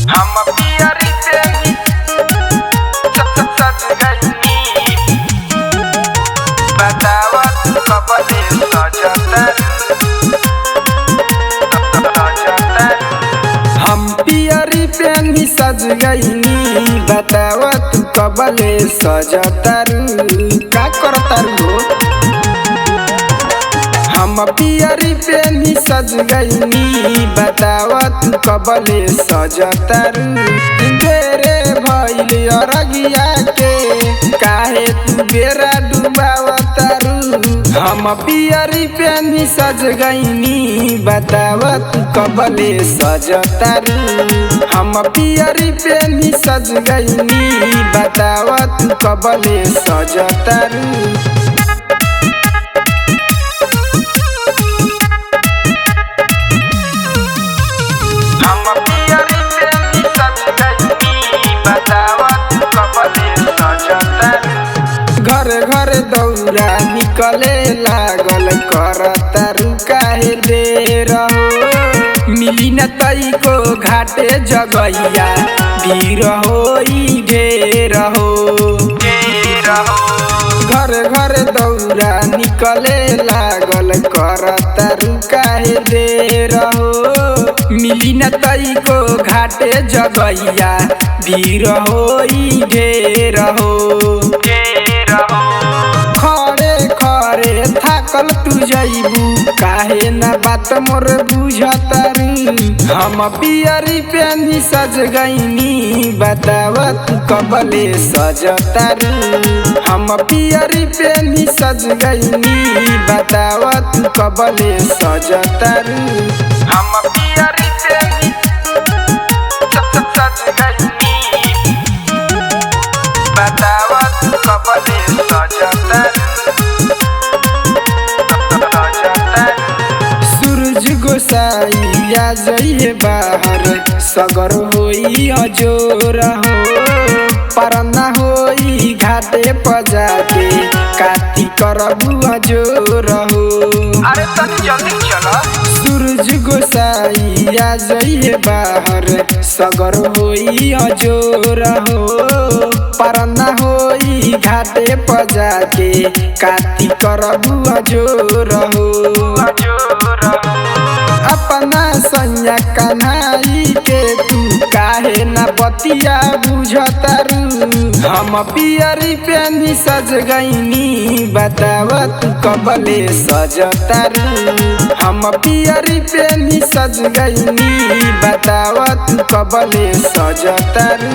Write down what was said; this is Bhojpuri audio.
हम पियरी से ही सज गईनी। बतावा तू कबले हम पियरी पेनी सज गईनी। बतावा तू कबले सजतारू का करतारू। हम पियरी पेनी सज गईनी। बतावा तू कबले सजतारू। तेरे भइल अरगिया के काहे तू बेरा डुबावतारू। हम पियरी पेनी सज गईनी। बतावा तू कबले सजतारू। हम पियरी पेनी सज गईनी। बतावा तू कबले सजतारू। घर घर दौरा निकले लागल करतारू काहे देर हो। मिली न तई को घाटे जगैया भीड़ होई ढेर हो। घर घर दौरा निकले लागल करतारू काहे देर हो। मिली न तई को घाटे जगैया भीड़ होई ढेर हो। खड़े खड़े थाकल तू जइबू काहे ना बात मोर बुझतारू। हम पियरी पेनी सज गईनी। बतावा तू कबले सजतारू। हम पियरी पेनी सज गईनी। बतावा तू कबले सजतारू। हम पियरी पेनी सज गईनी। बतावा तू कबले सूरज गोसाई आ जइए बाहर सगर होई अजोर हो। परना होई घाटे पजा के काती करबू अजोर हो। अरे तनी जल्दी चला। सूरज गोसाई आ जइए बाहर सगर होई अजोर हो। परना होई घाटे पजा के काती करबू अजोर हो। अपना सैया कन्हाई के तू काहे ना बतिया बुझतारू। हम पियरी पेनी सज गईनी। बतावा तू कबले सजतारू। हम पियरी पेनी सज गईनी। बतावा तू कबले सजतारू।